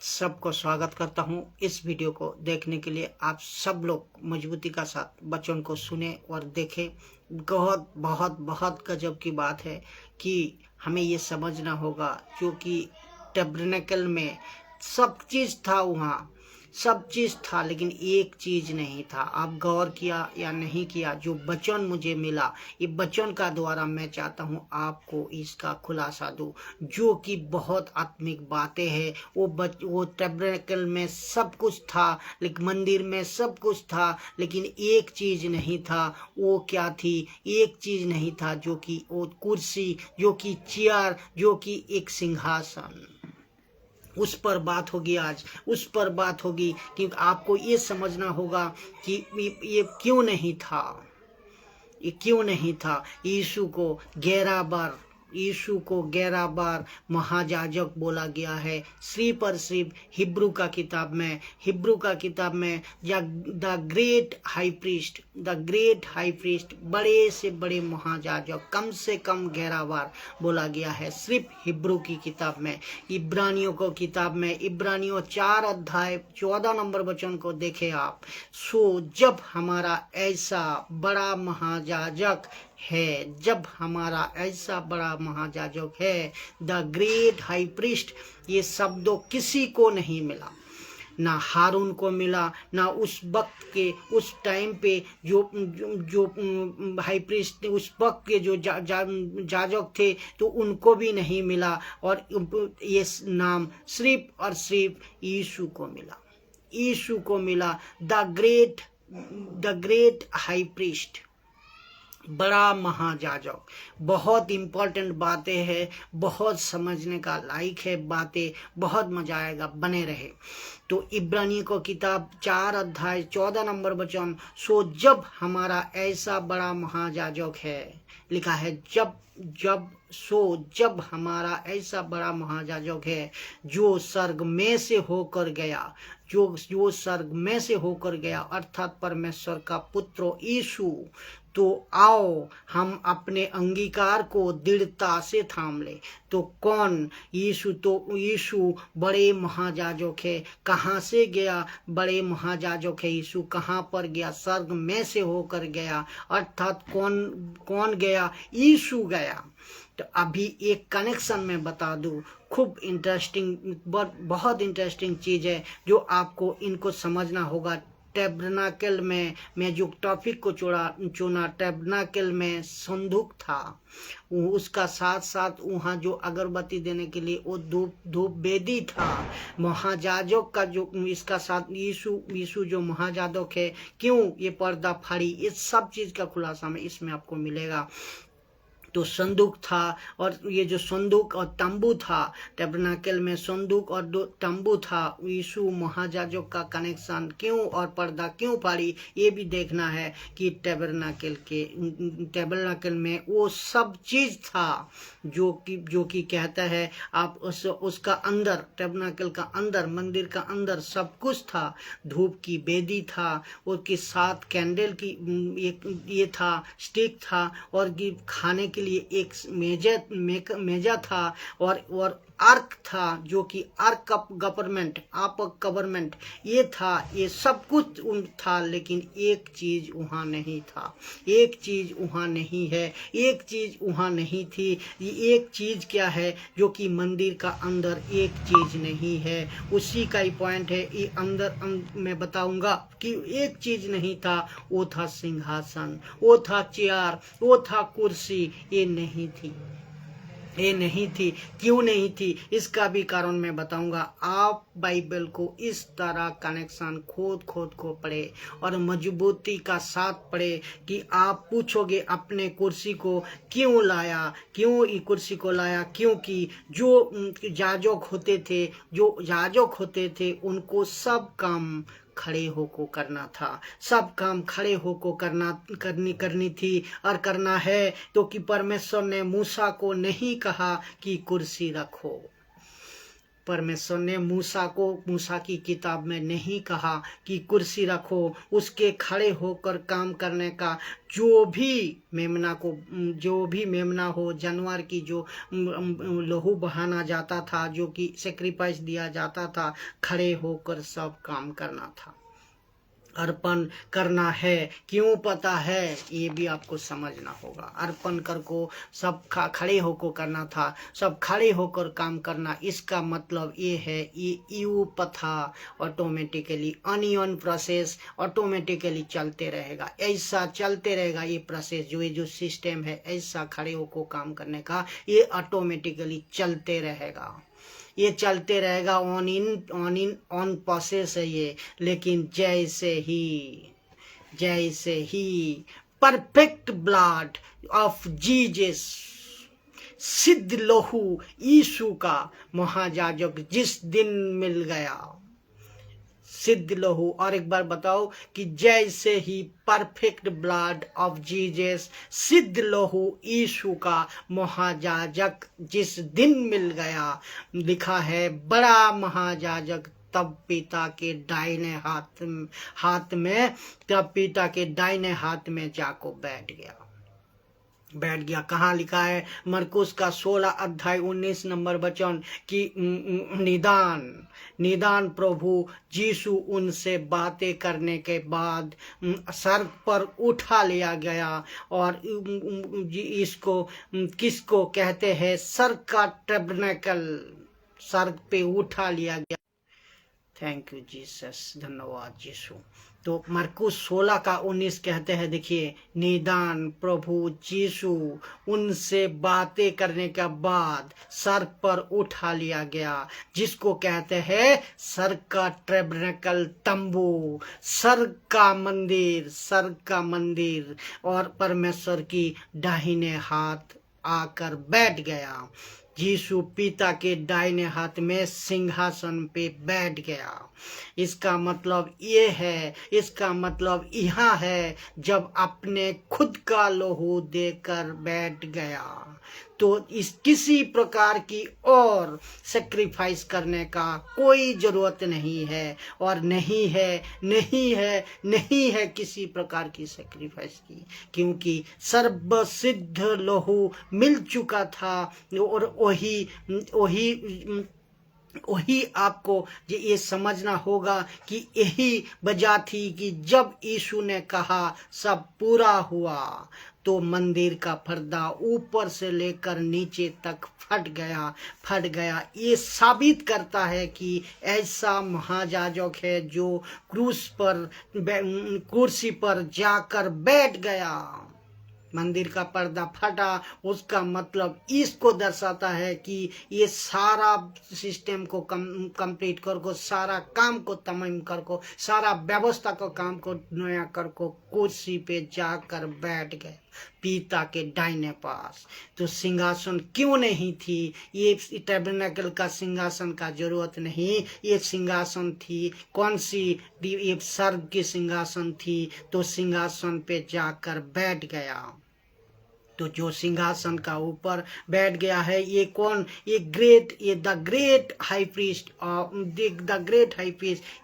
सबको स्वागत करता हूं। इस वीडियो को देखने के लिए आप सब लोग मजबूती का साथ वचन को सुने और देखें। बहुत बहुत बहुत गजब की बात है कि हमें ये समझना होगा, जो कि टैबरनेकल में सब चीज़ था, वहाँ सब चीज़ था, लेकिन एक चीज़ नहीं था। आप गौर किया या नहीं किया? जो वचन मुझे मिला, ये वचन का द्वारा मैं चाहता हूँ आपको इसका खुलासा दूँ, जो कि बहुत आत्मिक बातें हैं। वो टैबरनेकल में सब कुछ था, लेकिन मंदिर में सब कुछ था, लेकिन एक चीज़ नहीं था। वो क्या थी? एक चीज़ नहीं था, जो कि वो कुर्सी, जो कि चेयर, जो कि एक सिंहासन। उस पर बात होगी आज, उस पर बात होगी, क्योंकि आपको ये समझना होगा कि ये क्यों नहीं था, ये क्यों नहीं था। यीशु को 11 बार महायाजक बोला गया है। सिर्फ और सिर्फ हिब्रू का किताब में द ग्रेट हाई प्रीस्ट, बड़े से बड़े महायाजक कम से कम 11 बार बोला गया है, सिर्फ हिब्रू की किताब में। इब्रानियों को किताब में, इब्रानियों 4 अध्याय 14 नंबर वचन को देखे आप। सो जब हमारा ऐसा बड़ा महायाजक है, द ग्रेट हाई प्रीस्ट, ये शब्दों किसी को नहीं मिला, ना हारून को मिला, ना उस वक्त के, उस टाइम पे जो हाई प्रीस्ट, उस वक्त के जो जाजक थे, तो उनको भी नहीं मिला। और ये नाम सिर्फ और सिर्फ यीशु को मिला, द ग्रेट हाई प्रीस्ट, बड़ा महायाजक। बहुत इम्पोर्टेंट बातें हैं, बहुत समझने का लायक है बातें, बहुत मजा आएगा, बने रहे। तो इब्रानी को किताब 4 अध्याय 14 नंबर वचन, सो जब हमारा ऐसा बड़ा महायाजक है, लिखा है जब हमारा ऐसा बड़ा महायाजक है, जो स्वर्ग में से होकर गया, अर्थात परमेश्वर का पुत्र यीशु, तो आओ हम अपने अंगीकार को दृढ़ता से थाम ले। तो कौन? यीशु बड़े महायाजक है। कहाँ से गया? बड़े महायाजक है यीशु। कहाँ पर गया? स्वर्ग में से होकर गया, अर्थात कौन गया? यीशु गया। तो अभी एक कनेक्शन में बता दूं, खूब इंटरेस्टिंग, बहुत इंटरेस्टिंग चीज़ है, जो आपको इनको समझना होगा। टैबरनेकल में मैं जो टॉपिक को चुना, टैबरनेकल में संदूक था, उसका साथ साथ वहाँ जो अगरबत्ती देने के लिए वो धूप वेदी था। महायाजक का जो इसका साथ यीशु जो महायाजक है, क्यों ये पर्दा फाड़ी, ये सब चीज़ का खुलासा में इसमें आपको मिलेगा। तो संदूक था, और ये जो संदूक और तंबू था, टैबरनेकल में संदूक और तंबू था। यीशु महायाजक का कनेक्शन क्यों और पर्दा क्यों फाड़ी, ये भी देखना है कि टैबरनेकल में वो सब चीज़ था जो कि कहता है आप उसका अंदर, टैबरनेकल का अंदर, मंदिर का अंदर सब कुछ था। धूप की बेदी था, उसके साथ कैंडल की ये था, स्टिक था, और खाने के लिए एक मेजा था, और अर्क था, जो कि अर्क गवर्नमेंट ये था। ये सब कुछ था, लेकिन एक चीज वहाँ नहीं था, एक चीज वहाँ नहीं है, एक चीज वहाँ नहीं थी। ये एक चीज क्या है? जो कि मंदिर का अंदर एक चीज नहीं है। उसी का ही पॉइंट है, ये अंदर मैं बताऊंगा कि एक चीज नहीं था। वो था सिंहासन, वो था चेयर, वो था कुर्सी, ये नहीं थी। क्यों नहीं थी? इसका भी कारण मैं बताऊंगा। आप बाइबल को इस तरह कनेक्शन खोद को पढ़े और मजबूती का साथ पढ़े कि आप पूछोगे अपने कुर्सी को क्यों लाया, क्योंकि जो याजक होते थे उनको सब काम खड़े होकर करना था, सब काम खड़े होकर करनी थी और करना है। तो कि परमेश्वर ने मूसा को नहीं कहा कि कुर्सी रखो, परमेश्वर ने मूसा की किताब में नहीं कहा कि कुर्सी रखो, उसके खड़े होकर काम करने का जो भी मेमना हो, जानवर की जो लहू बहाना जाता था, जो कि सेक्रीफाइस दिया जाता था, खड़े होकर सब काम करना था, अर्पण करना है। क्यों पता है, ये भी आपको समझना होगा। अर्पण कर को सब खड़े होकर करना था, सब खड़े होकर काम करना। इसका मतलब ये है, ये यू पथा ऑटोमेटिकली अनियन प्रोसेस ऑटोमेटिकली चलते रहेगा, ऐसा चलते रहेगा। ये प्रोसेस जो सिस्टम है, ऐसा खड़े होकर काम करने का, ये ऑटोमेटिकली चलते रहेगा, ये चलते रहेगा। ऑन प्रोसेस है ये। लेकिन जैसे ही परफेक्ट ब्लड ऑफ जीसस, सिद्ध लहू यीशु का महायाजक जिस दिन मिल गया, सिद्ध लहू, और एक बार बताओ कि जैसे ही परफेक्ट ब्लड ऑफ जीसस, सिद्ध लहू यीशु का महायाजक जिस दिन मिल गया, लिखा है बड़ा महायाजक तब पिता के दाहिने हाथ में जाको बैठ गया। कहाँ लिखा है? मरकुस का 16 अध्याय 19 नंबर वचन की निदान प्रभु यीशु उनसे बातें करने के बाद सर पर उठा लिया गया। और इसको किसको कहते हैं? सर का टैबरनेकल, सर पे उठा लिया गया। थैंक यू जीसस, धन्यवाद यीशु। तो मरकुस 16 का 19 कहते हैं, देखिए, निदान प्रभु यीशु उनसे बातें करने के बाद सर पर उठा लिया गया, जिसको कहते हैं सर का टैबरनेकल, तंबू, सर का मंदिर, और परमेश्वर की दाहिने हाथ आकर बैठ गया। यीशु पिता के दाहिने हाथ में सिंहासन पे बैठ गया। इसका मतलब ये है, इसका मतलब यहाँ है, जब अपने खुद का लहू देकर बैठ गया तो इस किसी प्रकार की और सेक्रीफाइस करने का कोई जरूरत नहीं है, और नहीं है किसी प्रकार की सेक्रीफाइस की, क्योंकि सर्वसिद्ध लहू मिल चुका था। और वही आपको ये समझना होगा कि यही वजह थी कि जब यीशु ने कहा सब पूरा हुआ, तो मंदिर का पर्दा ऊपर से लेकर नीचे तक फट गया। ये साबित करता है कि ऐसा महायाजक है जो कुर्सी पर जाकर बैठ गया। मंदिर का पर्दा फटा, उसका मतलब इसको दर्शाता है कि ये सारा सिस्टम को कंप्लीट कर को, सारा काम को तमाम कर को, सारा व्यवस्था को काम को नया कर को कुर्सी पे जाकर बैठ गए पिता के दाहिने पास। तो सिंहासन क्यों नहीं थी? ये टैबरनेकल का सिंहासन का जरूरत नहीं, ये सिंहासन थी कौन सी? ये स्वर्ग की सिंहासन थी। तो सिंहासन पे जाकर बैठ गया। तो जो सिंहासन का ऊपर बैठ गया है, ये कौन? ये द ग्रेट हाई प्रीस्ट,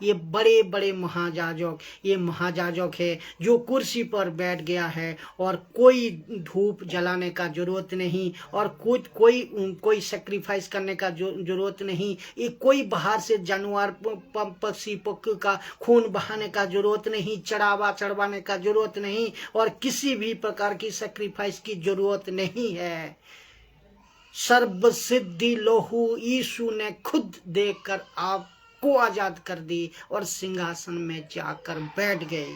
ये बड़े बड़े महायाजक, ये महायाजक है जो कुर्सी पर बैठ गया है। और कोई धूप जलाने का जरूरत नहीं, और कोई सेक्रीफाइस करने का जरूरत नहीं। ये कोई बाहर से जानवर, पक्षी पक्षी का खून बहाने का जरूरत नहीं, चढ़वाने का जरूरत नहीं, और किसी भी प्रकार की सेक्रीफाइस की जरूरत नहीं है। सर्वसिद्धि लहू यीशु ने खुद देकर आपको आजाद कर दी और सिंहासन में जाकर बैठ गए।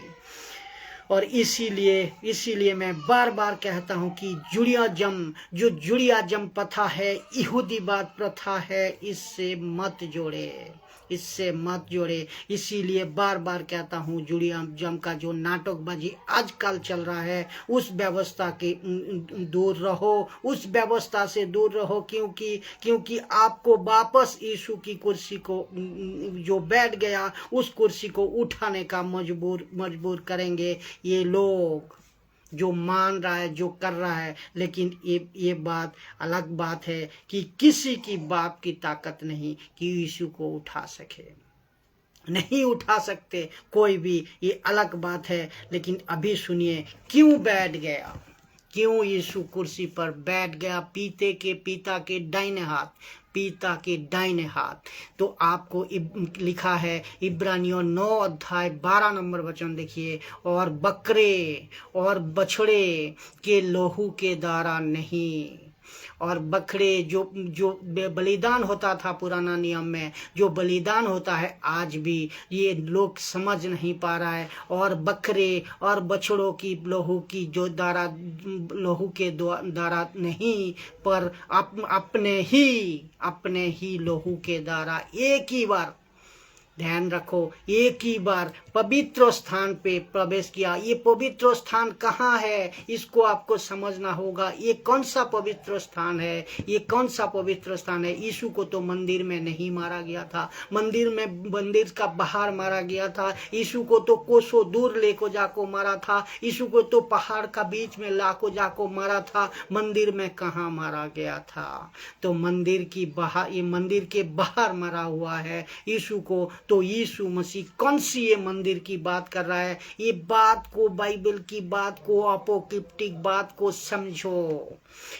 और इसीलिए मैं बार बार कहता हूं कि जुड़ियाजम प्रथा है, यहूदीवाद प्रथा है, इससे मत जोड़े। इसीलिए बार बार कहता हूँ, जुड़ियाजम का जो नाटकबाजी आजकल चल रहा है, उस व्यवस्था के दूर रहो, उस व्यवस्था से दूर रहो, क्योंकि आपको वापस यीशु की कुर्सी को जो बैठ गया, उस कुर्सी को उठाने का मजबूर करेंगे ये लोग जो मान रहा है, जो कर रहा है। लेकिन ये बात अलग बात है कि किसी की बाप की ताकत नहीं कि यीशु को उठा सके, नहीं उठा सकते कोई भी, ये अलग बात है। लेकिन अभी सुनिए क्यों बैठ गया, क्यों यीशु कुर्सी पर बैठ गया, पिता के दाहिने हाथ, पिता के दाहिने हाथ। तो आपको लिखा है इब्रानियों 9 अध्याय 12 नंबर वचन देखिए, और बकरे और बछड़े के लोहू के द्वारा नहीं, और बकरे जो बलिदान होता था पुराना नियम में, जो बलिदान होता है आज भी, ये लोग समझ नहीं पा रहा है। और बकरे और बछड़ों की लोहू की जो द्वारा, लोहू के द्वारा नहीं, पर अपने ही लोहू के द्वारा एक ही बार, ध्यान रखो, एक ही बार पवित्र स्थान पे प्रवेश किया। ये पवित्र स्थान कहाँ है, इसको आपको समझना होगा। ये कौन सा पवित्र स्थान है, ये कौन सा पवित्र स्थान है। यीशु को तो मंदिर में नहीं मारा गया था, मंदिर का बाहर मारा गया था। यीशु को तो कोसों दूर लेको जाको मारा था, यीशु को तो पहाड़ का बीच में लाको जाको मारा था, मंदिर में कहाँ मारा गया था। तो मंदिर के बाहर मरा हुआ है यीशु को। तो यीशु मसीह कौन सी ये मंदिर की बात कर रहा है, ये बात को, बाइबल की बात को, अपोक्रिप्टिक बात को समझो।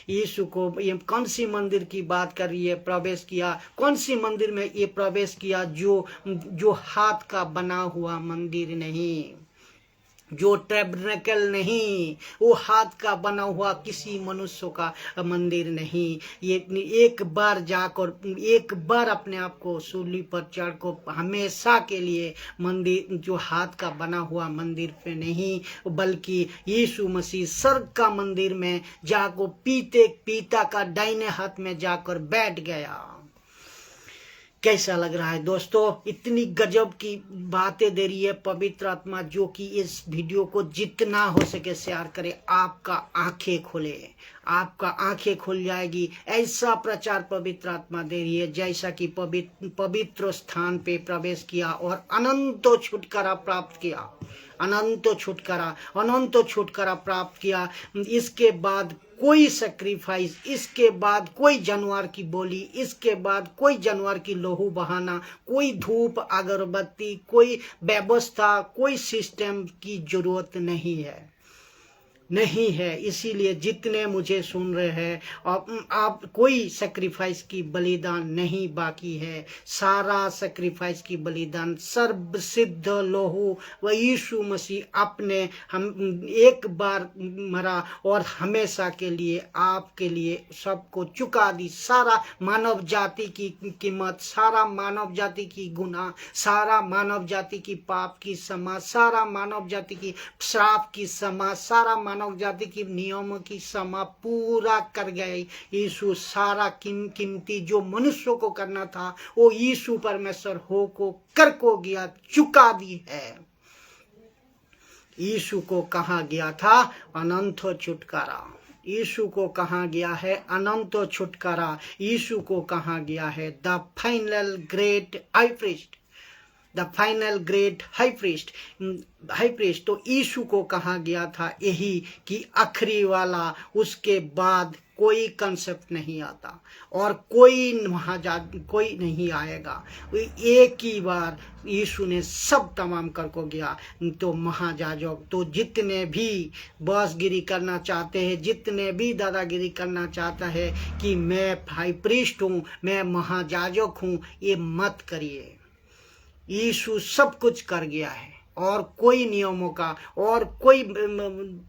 यीशु को ये कौन सी मंदिर की बात कर रही है, प्रवेश किया, कौन सी मंदिर में ये प्रवेश किया, जो हाथ का बना हुआ मंदिर नहीं, जो टैबरनेकल नहीं, वो हाथ का बना हुआ किसी मनुष्य का मंदिर नहीं। ये एक बार अपने आप को सूली पर चढ़ को हमेशा के लिए मंदिर, जो हाथ का बना हुआ मंदिर पे नहीं, बल्कि यीशु मसीह स्वर्ग का मंदिर में जाको पिता का दाहिने हाथ में जाकर बैठ गया। कैसा लग रहा है दोस्तों, इतनी गजब की बातें दे रही है पवित्र आत्मा, जो कि इस वीडियो को जितना हो सके शेयर करे, आपका आंखें खोले, आपका आंखें खुल जाएगी। ऐसा प्रचार पवित्र आत्मा दे रही है, जैसा कि पवित्र स्थान पे प्रवेश किया और अनंत छुटकारा प्राप्त किया, अनंत छुटकारा प्राप्त किया। इसके बाद कोई सैक्रिफाइस, इसके बाद कोई जानवर की बोली, इसके बाद कोई जानवर की लोहू बहाना, कोई धूप अगरबत्ती, कोई व्यवस्था, कोई सिस्टम की जरूरत नहीं है। इसीलिए जितने मुझे सुन रहे हैं, आप कोई सैक्रिफाइस की बलिदान नहीं बाकी है, सारा सैक्रिफाइस की बलिदान सर्वसिद्ध लोहू व यीशु मसीह अपने हम एक बार मरा और हमेशा के लिए आपके लिए सबको चुका दी। सारा मानव जाति की कीमत, सारा मानव जाति की गुनाह, सारा मानव जाति की पाप की क्षमा, सारा मानव जाति की श्राप की क्षमा, सारा मानव जाति की नियमों की क्षमा पूरा कर गए यीशु। सारा कीमती जो मनुष्यों को करना था, वो यीशु परमेश्वर हो को कर को गया, चुका दी है। यीशु को कहा गया था अनंत छुटकारा, यीशु को कहा गया है अनंत छुटकारा, यीशु को कहा गया है the final great high priest, the final great high priest. तो यीशु को कहा गया था यही कि आखिरी वाला, उसके बाद कोई कंसेप्ट नहीं आता और कोई नहीं आएगा। एक ही बार यीशु ने सब तमाम कर को गया। तो महायाजक तो जितने भी बॉसगिरी करना चाहते हैं, जितने भी दादागिरी करना चाहता है कि मैं हाई प्रीस्ट हूँ, मैं महायाजक हूँ, ये मत करिए। यीशु सब कुछ कर गया है और कोई नियमों का और कोई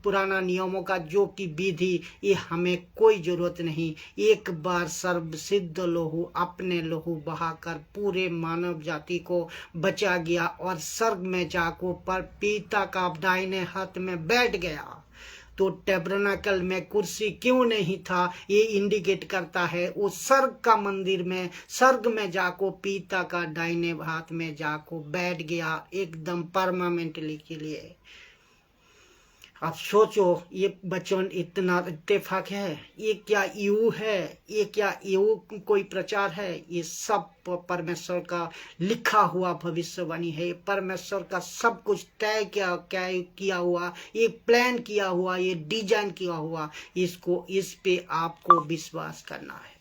पुराना नियमों का जो कि विधि, ये हमें कोई जरूरत नहीं। एक बार सर्वसिद्ध लोहू, अपने लोहू बहाकर पूरे मानव जाति को बचा गया और स्वर्ग में जाको पर पिता का दाहिने हाथ में बैठ गया। तो टैबरनेकल में कुर्सी क्यों नहीं था, ये इंडिकेट करता है वो स्वर्ग का मंदिर में, स्वर्ग में जाको पिता का दाहिने हाथ में जाको बैठ गया एकदम परमानेंटली के लिए। आप सोचो, ये वचन इतना इत्तेफाक है, ये क्या यू है, ये क्या यू कोई प्रचार है? ये सब परमेश्वर का लिखा हुआ भविष्यवाणी है। परमेश्वर का सब कुछ तय किया हुआ, ये प्लान किया हुआ, ये डिजाइन किया हुआ। इस पे आपको विश्वास करना है।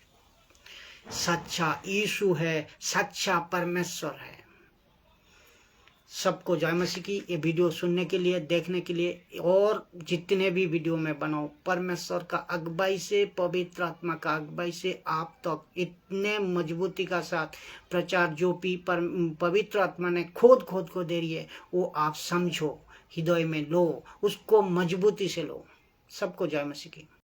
सच्चा यीशु है, सच्चा परमेश्वर है। सबको जय मसीह की। ये वीडियो सुनने के लिए, देखने के लिए, और जितने भी वीडियो मैं बनाऊं, परमेश्वर का अगुवाई से, पवित्र आत्मा का अगुवाई से आप तक इतने मजबूती का साथ प्रचार जो भी पवित्र आत्मा ने खोद को दे रही है, वो आप समझो, हृदय में लो, उसको मजबूती से लो। सबको जय मसीह की।